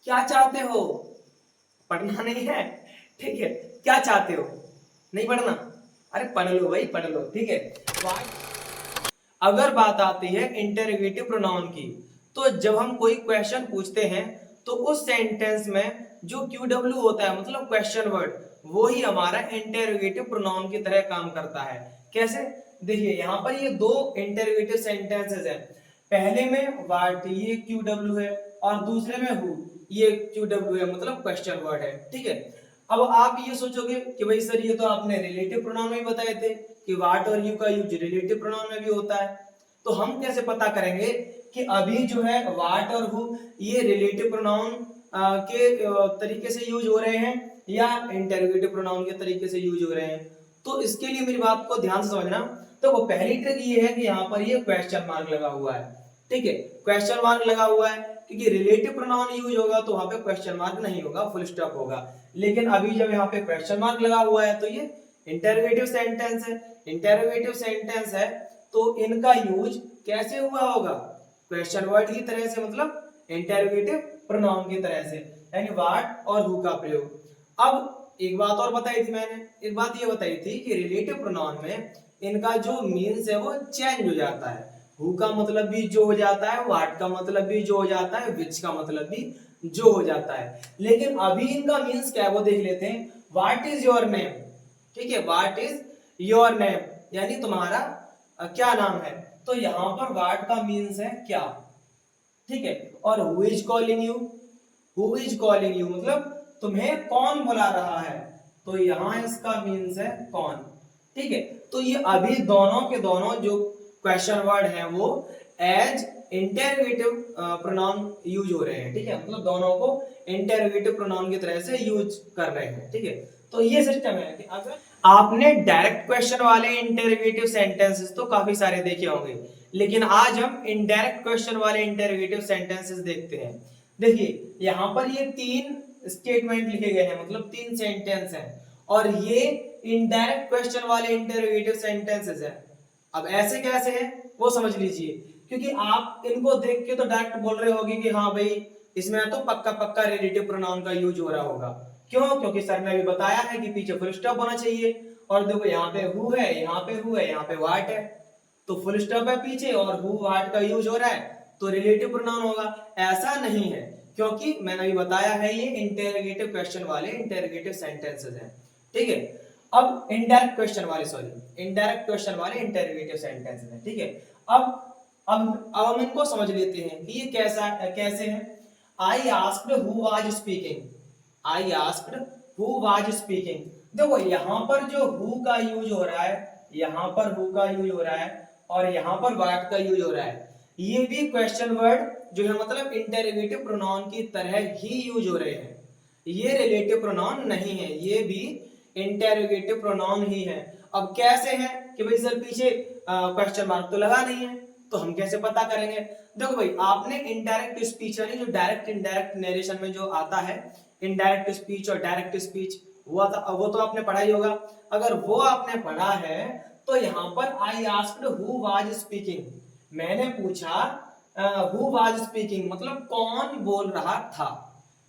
क्या चाहते हो? पढ़ना नहीं है, ठीक है। क्या चाहते हो? नहीं पढ़ना? अरे पढ़ लो भाई, पढ़ लो, ठीक है। अगर बात आती है इंटरोगेटिव प्रोनाउन की, तो जब हम कोई क्वेश्चन पूछते हैं तो उस सेंटेंस में जो क्यू होता है, मतलब क्वेश्चन वर्ड, वो ही हमारा इंटरोगेटिव प्रोनाउन की तरह काम करता है। कैसे? देखिए यहाँ पर ये दो इंटरोगेटिव सेंटेंसेस हैं। पहले में व्हाट, ये क्यू है, और दूसरे में हु, ये क्यू है, मतलब क्वेश्चन वर्ड है, ठीक है। अब आप ये सोचोगे कि भाई सर ये तो आपने रिलेटिव प्रोनाउन में बताए थे कि व्हाट और यू का यूज रिलेटिव प्रोनाउन में भी होता है, तो हम कैसे पता करेंगे कि अभी जो है व्हाट और हु ये रिलेटिव प्रोनाउन के तरीके से यूज हो रहे हैं या इंटरोगेटिव प्रोनाउन के तरीके से यूज हो रहे हैं? तो इसके लिए मेरी बात को ध्यान से समझना। तो वो पहली ट्रिक ये है कि यहाँ पर ये क्वेश्चन मार्क लगा हुआ है, ठीक है। क्वेश्चन मार्क लगा हुआ है क्योंकि रिलेटिव प्रोनाउन यूज होगा तो वहां पे क्वेश्चन मार्क नहीं होगा, फुल स्टॉप होगा। लेकिन अभी जब यहाँ पे क्वेश्चन मार्क लगा हुआ है तो ये इंटरोगेटिव सेंटेंस है। इंटरोगेटिव सेंटेंस है तो इनका यूज कैसे हुआ होगा? क्वेश्चन वर्ड की तरह से, मतलब इंटरोगेटिव प्रोनाउन की तरह से, यानी व्हाट और हु का प्रयोग। अब एक बात और बताई थी मैंने, एक बात ये बताई थी कि रिलेटिव प्रोनाउन में इनका जो मीन्स है वो चेंज हो जाता है। हु का मतलब भी जो हो जाता है, व्हाट का मतलब भी जो हो जाता है, विच का मतलब भी जो हो जाता है। लेकिन अभी इनका मीन्स क्या है वो देख लेते हैं। व्हाट इज योर नेम, ठीक है, व्हाट इज योर नेम यानी तुम्हारा क्या नाम है। तो यहां पर व्हाट का मीन्स है क्या, ठीक है। और who is calling you, who is calling you मतलब तुम्हें कौन बुला रहा है, तो यहां इसका मीन्स है कौन, ठीक है। तो ये अभी दोनों के दोनों जो क्वेश्चन वर्ड हैं वो एज इंटरोगेटिव प्रोनाउन यूज हो रहे हैं, ठीक है, मतलब दोनों को इंटरोगेटिव प्रोनाउन की तरह से यूज कर रहे हैं, ठीक है। तो ये सिस्टम है कि अगर आपने डायरेक्ट क्वेश्चन वाले इंटरोगेटिव सेंटेंसेस तो काफी सारे देखे होंगे, लेकिन आज हम इनडायरेक्ट क्वेश्चन वाले इंटरोगेटिव सेंटेंसेस देखते हैं। देखिए यहाँ पर ये तीन स्टेटमेंट लिखे गए हैं, मतलब तीन सेंटेंस हैं, और ये इनडायरेक्ट क्वेश्चन वाले इंटरोगेटिव सेंटेंसेस हैं। अब ऐसे कैसे हैं वो समझ लीजिए, क्योंकि आप इनको देख के तो डायरेक्ट बोल रहे होगे कि हाँ भाई इसमें तो पक्का पक्का रिलेटिव प्रोनाउन का यूज हो रहा होगा। क्यों? क्योंकि सर ने भी बताया है कि पीछे फुल स्टॉप होना चाहिए, और देखो यहाँ पे हु है, यहाँ पे हु है, यहाँ पे व्हाट है, तो फुल स्टॉप है पीछे और हु व्हाट का यूज हो रहा है तो रिलेटिव प्रोनाउन होगा। ऐसा नहीं है, क्योंकि मैंने अभी बताया है ये इंटरोगेटिव क्वेश्चन वाले इंटरोगेटिव सेंटेंसेस हैं, ठीक है। अब इनडायरेक्ट क्वेश्चन वाले, सॉरी, इनडायरेक्ट क्वेश्चन वाले इंटरोगेटिव सेंटेंसेस हैं, ठीक है। अब हम इनको समझ लेते हैं कि ये कैसे है। I asked who was speaking, I asked who was speaking. देखो यहाँ पर जो हु का यूज हो रहा है, यहाँ पर हु का यूज हो रहा है, और यहाँ पर व्हाट का यूज हो रहा है, ये भी क्वेश्चन वर्ड जो है, मतलब इंटरोगेटिव प्रोनाउन की तरह ही यूज हो रहे हैं। ये रिलेटिव प्रोनाउन नहीं है, ये भी इंटरोगेटिव प्रोनाउन ही है। अब कैसे है कि भाई सर पीछे क्वेश्चन मार्क तो लगा नहीं है, तो हम कैसे पता करेंगे? देखो भाई आपने इनडायरेक्ट स्पीच यानी जो डायरेक्ट इनडायरेक्ट नरेशन में जो आता है, इनडायरेक्ट स्पीच और डायरेक्ट स्पीच, वो तो आपने पढ़ा ही होगा। अगर वो आपने पढ़ा है तो यहाँ पर I asked who was speaking, मैंने पूछा हु वाज स्पीकिंग मतलब कौन बोल रहा था,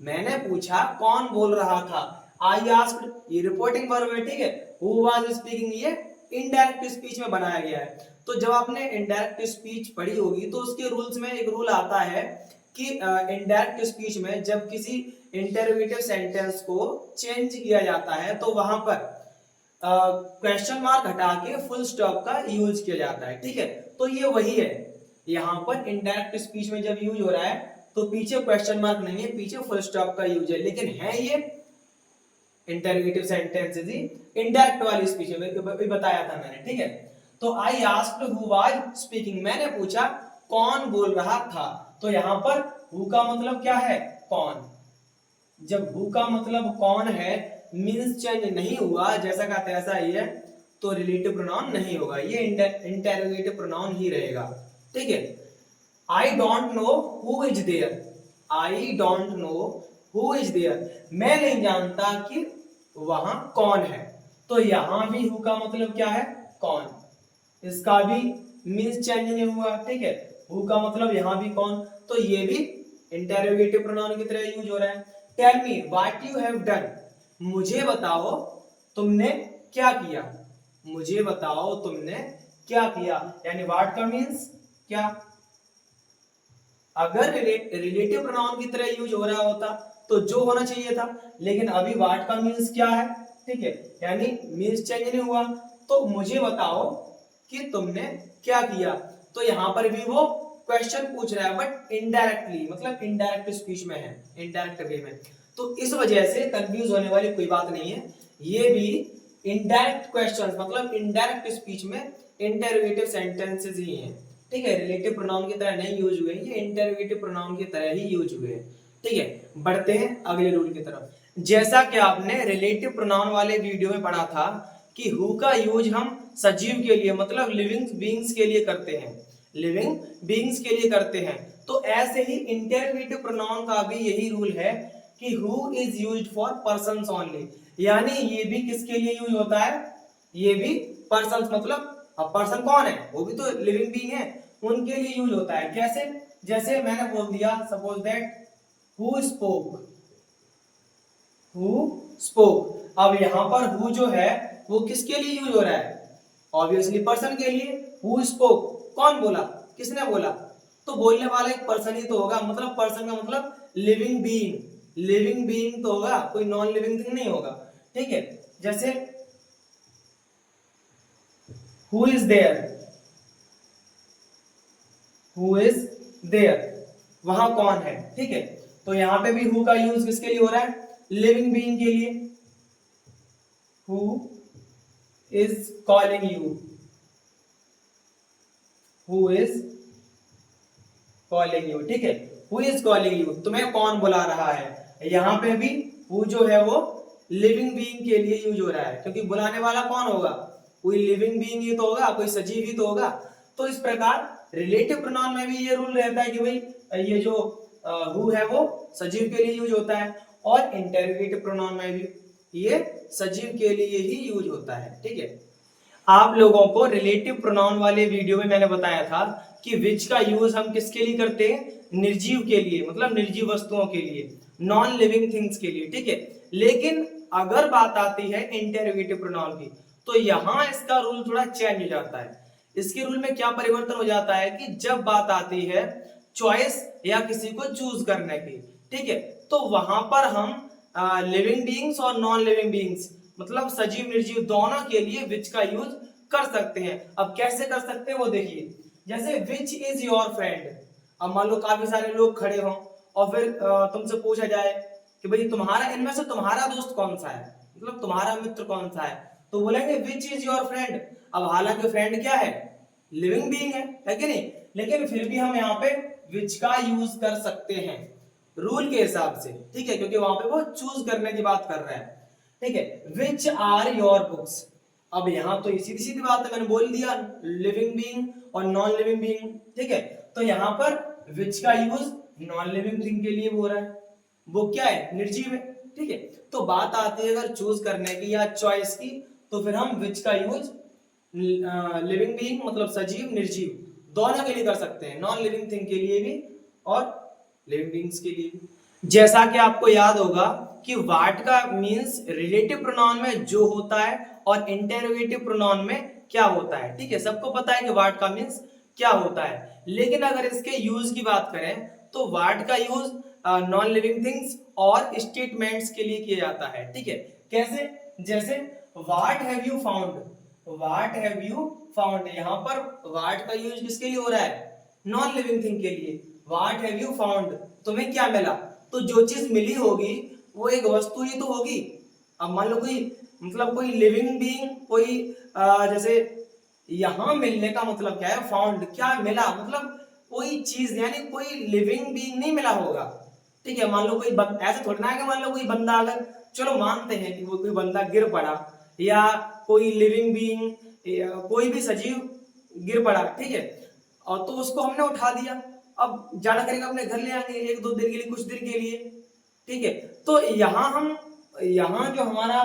मैंने पूछा कौन बोल रहा था। आई आस्क्ड ये रिपोर्टिंग वर्ब है, ठीक है। हु वाज स्पीकिंग ये इनडायरेक्ट स्पीच में बनाया गया है। तो जब आपने इनडायरेक्ट स्पीच पढ़ी होगी तो उसके रूल्स में एक रूल आता है कि इनडायरेक्ट स्पीच में जब किसी इंटरोगेटिव सेंटेंस को चेंज किया जाता है तो वहां पर क्वेश्चन मार्क हटा के फुल स्टॉप का यूज किया जाता है, ठीक है। तो ये वही है, यहाँ पर इनडायरेक्ट स्पीच में जब यूज हो रहा है तो पीछे क्वेश्चन मार्क नहीं है, पीछे फुल स्टॉप का यूज है, लेकिन है ये इंटरोगेटिव सेंटेंसेस ही इनडायरेक्ट वाली स्पीच में बताया था मैंने, ठीक है। तो I asked who was speaking, मैंने पूछा कौन बोल रहा था। तो यहाँ पर हु का मतलब क्या है? कौन। जब हु का मतलब कौन है, मींस चेंज नहीं हुआ, जैसा का तैसा ही है, तो रिलेटिव प्रोनाउन नहीं होगा, ये इंटरोगेटिव प्रोनाउन ही रहेगा, ठीक है। I don't know who is there, I don't know who is there, मैं नहीं जानता कि वहां कौन है। तो यहां भी हु का मतलब क्या है? कौन। इसका भी मींस चेंज नहीं हुआ, ठीक है। हु का मतलब यहां भी कौन, तो ये भी इंटेरोगेटिव प्रोनाउन की तरह यूज हो रहा है। Tell me what you have done, मुझे बताओ तुमने क्या किया, मुझे बताओ तुमने क्या किया, यानी व्हाट का मींस क्या। अगर रिलेटिव प्रोनाउन की तरह यूज हो रहा होता तो जो होना चाहिए था, लेकिन अभी व्हाट का मींस क्या है, ठीक है, यानी मींस चेंज नहीं हुआ। तो मुझे बताओ कि तुमने क्या किया, तो यहां पर भी वो क्वेश्चन पूछ रहा है बट इनडायरेक्टली, मतलब इनडायरेक्ट स्पीच में है, इनडायरेक्ट वे में। तो इस वजह से कंफ्यूज होने वाली कोई बात नहीं है, ये भी इनडायरेक्ट क्वेश्चंस मतलब इनडायरेक्ट स्पीच में इंटरोगेटिव सेंटेंसेस ही हैं, ठीक है, रिलेटिव प्रोनाउन की तरह नहीं यूज हुए, ये इंटरोगेटिव प्रोनाउन की तरह ही यूज हुए हैं, ठीक है। बढ़ते हैं अगले रूल की तरफ। जैसा कि आपने रिलेटिव प्रोनाउन वाले वीडियो में पढ़ा था कि हु का यूज हम सजीव के लिए मतलब लिविंग बीइंग्स के लिए करते हैं, लिविंग बीइंग्स के लिए करते हैं, तो ऐसे ही इंटरोगेटिव प्रोनाउन का भी यही रूल है कि who is used for persons only, यानी ये भी किसके लिए यूज होता है, ये भी पर्सन्स मतलब अब पर्सन कौन है, वो भी तो लिविंग बीइंग है, उनके लिए यूज होता है। कैसे, जैसे मैंने बोल दिया suppose that who spoke, who spoke, अब यहां पर हु जो है वो किसके लिए यूज हो रहा है, ऑब्वियसली पर्सन के लिए। हु स्पोक, कौन बोला, किसने बोला, तो बोलने वाला एक पर्सन ही तो होगा, मतलब पर्सन का मतलब लिविंग बीइंग, लिविंग बीइंग तो होगा, कोई नॉन लिविंग थिंग नहीं होगा, ठीक है। जैसे who is there, who is there, वहां कौन है, ठीक है। तो यहां पे भी हु का यूज किसके लिए हो रहा है, लिविंग बीइंग के लिए। Who is calling you, who is calling you, ठीक है, हु इज कॉलिंग यू, तुम्हें कौन बुला रहा है। यहां पे भी हु जो है वो लिविंग बीइंग के लिए यूज हो रहा है, क्योंकि बुलाने वाला कौन होगा, कोई लिविंग बीइंग ही तो होगा, कोई सजीव ही तो होगा। तो इस प्रकार रिलेटिव प्रोनाउन में भी ये रूल रहता है कि भाई ये जो हु है वो सजीव के लिए यूज होता है, और इंटरोगेटिव प्रोनाउन में भी ये सजीव के लिए ही यूज होता है, ठीक है। आप लोगों को रिलेटिव प्रोनाउन वाले वीडियो में मैंने बताया था कि विच का यूज हम किसके लिए करते हैं, निर्जीव के लिए, मतलब निर्जीव वस्तुओं के लिए, नॉन लिविंग थिंग्स के लिए, ठीक है। लेकिन अगर बात आती है इंटरोगेटिव प्रोनाउन की, तो यहां इसका रूल थोड़ा चेंज हो जाता है। इसके रूल में क्या परिवर्तन हो जाता है कि जब बात आती है चॉइस या किसी को चूज करने की, ठीक है, तो वहां पर हम लिविंग बीइंग्स और नॉन लिविंग बीइंग्स मतलब सजीव निर्जीव दोनों के लिए विच का यूज कर सकते हैं। अब कैसे कर सकते हैं वो देखिए, जैसे विच इज योर फ्रेंड, अब मान लो काफी सारे लोग खड़े हों और फिर तुमसे पूछा जाए कि भाई तुम्हारा इनमें से तुम्हारा दोस्त कौन सा है, मतलब तुम्हारा मित्र कौन सा है, तो बोलेंगे विच इज योर फ्रेंड। अब हालांकि फ्रेंड क्या है, लिविंग बीइंग है कि नहीं, लेकिन फिर भी हम यहाँ पे विच का यूज कर सकते हैं रूल के हिसाब से, ठीक है, क्योंकि वहां पे वो चूज करने की बात कर रहा है, ठीक है। विच आर योर बुक्स, अब यहां तो सीधी सीधी बात है, मैंने बोल दिया लिविंग बीइंग और नॉन लिविंग बीइंग, ठीक है। तो यहां पर विच का यूज नॉन लिविंग थिंग के लिए हो रहा है, वो क्या है, निर्जीव है, ठीक है। तो बात आती है अगर चूज करने की या चॉइस की, तो फिर हम विच का यूज लिविंग बीइंग मतलब सजीव निर्जीव दोनों के लिए कर सकते हैं, नॉन लिविंग थिंग के लिए भी और लिविंग बीइंग्स के लिए भी। जैसा कि आपको याद होगा कि व्हाट का मींस रिलेटिव प्रोनाउन में जो होता है और इंटरोगेटिव प्रोनाउन में क्या होता है, ठीक है, सबको पता है कि व्हाट का मींस क्या होता है। लेकिन अगर इसके यूज की बात करें तो व्हाट का यूज नॉन लिविंग थिंग्स और स्टेटमेंट्स के लिए किया जाता है, ठीक है। कैसे, जैसे what have you found, what have you found, यहां पर व्हाट का यूज किसके लिए हो रहा है, नॉन लिविंग थिंग के लिए। व्हाट हैव यू फाउंड, तुम्हें क्या मिला, तो जो चीज मिली होगी वो एक वस्तु ही तो होगी। अब मान लो कोई मतलब कोई लिविंग बीइंग कोई जैसे यहां मिलने का मतलब क्या है, फाउंड क्या मिला, मतलब कोई चीज यानी कोई लिविंग बीइंग नहीं मिला होगा, ठीक है। मान लो कोई ऐसे थोड़ा ना है कि मान लो कोई बंदा अगर, चलो मानते हैं कि वो कोई बंदा गिर पड़ा या कोई लिविंग बीइंग कोई भी सजीव गिर पड़ा, ठीक है, और तो उसको हमने उठा दिया, अब जाना करेगा अपने घर ले आएंगे एक दो दिन के लिए, कुछ दिन के लिए, ठीक है। तो यहाँ जो हमारा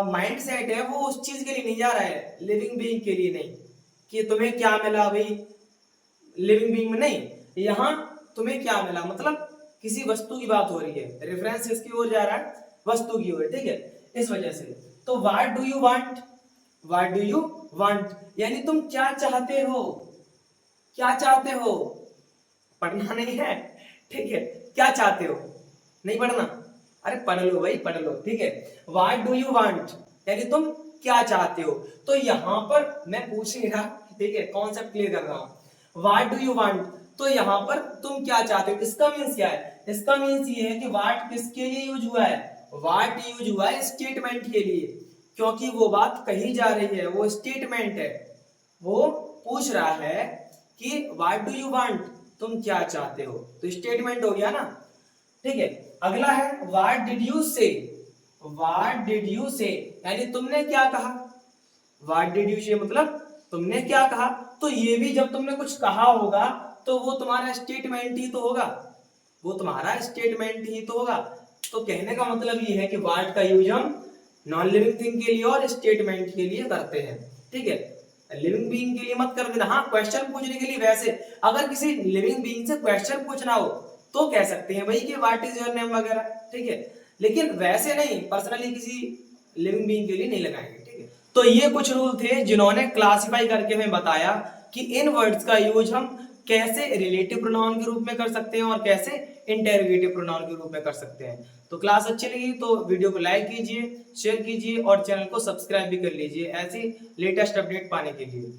माइंड सेट है वो उस चीज के लिए नहीं जा रहा है, लिविंग बीइंग के लिए नहीं, कि तुम्हें क्या मिला भाई लिविंग बीइंग में नहीं, यहाँ तुम्हें क्या मिला मतलब किसी वस्तु की बात हो रही है, रेफरेंस किसकी ओर जा रहा है, वस्तु की ओर, ठीक है, इस वजह से। तो what do you want, what do you want यानी तुम क्या चाहते हो, क्या चाहते हो, पढ़ना नहीं है, ठीक है, क्या चाहते हो, नहीं पढ़ना, अरे पढ़ लो भाई पढ़ लो, ठीक है। व्हाट डू यू वांट यानी तुम क्या चाहते हो। तो यहां पर मैं पूछ नहीं रहा, ठीक है, कॉन्सेप्ट क्लियर कर रहा हूं। व्हाट डू यू वांट, तो यहां पर तुम क्या चाहते हो, इसका मीन्स क्या है, इसका मीन्स ये है कि व्हाट किसके लिए यूज हुआ है, व्हाट यूज हुआ है स्टेटमेंट के लिए, क्योंकि वो बात कही जा रही है, वो स्टेटमेंट है, वो पूछ रहा है कि व्हाट डू यू वांट, तुम क्या चाहते हो, तो स्टेटमेंट हो गया ना, ठीक है। अगला है व्हाट डिड यू से, व्हाट डिड यू से यानी तुमने क्या कहा, व्हाट डिड यू से मतलब तुमने क्या कहा। तो ये भी जब तुमने कुछ कहा होगा तो वो तुम्हारा स्टेटमेंट ही तो होगा, वो तुम्हारा स्टेटमेंट ही तो होगा। तो कहने का मतलब ये है कि व्हाट का यूज हम नॉन लिविंग थिंग के लिए और स्टेटमेंट के लिए करते हैं, ठीक है। लिविंग बीइंग के लिए मत कर देना, हाँ क्वेश्चन पूछने के लिए वैसे अगर किसी लिविंग बीइंग से क्वेश्चन पूछना हो तो कह सकते हैं भाई कि व्हाट इज योर नेम वगैरह, ठीक है, लेकिन वैसे नहीं, पर्सनली किसी लिविंग बीइंग के लिए नहीं लगाएंगे, ठीक है। तो ये कुछ रूल थे जिन्होंने क्लासिफाई करके हमें बताया कि इन वर्ड्स का यूज हम कैसे रिलेटिव प्रोनाउन के रूप में कर सकते हैं और कैसे इंटेरोगेटिव प्रोनाउन के रूप में कर सकते हैं। तो क्लास अच्छी लगी तो वीडियो को लाइक कीजिए, शेयर कीजिए और चैनल को सब्सक्राइब भी कर लीजिए ऐसी लेटेस्ट अपडेट पाने के लिए।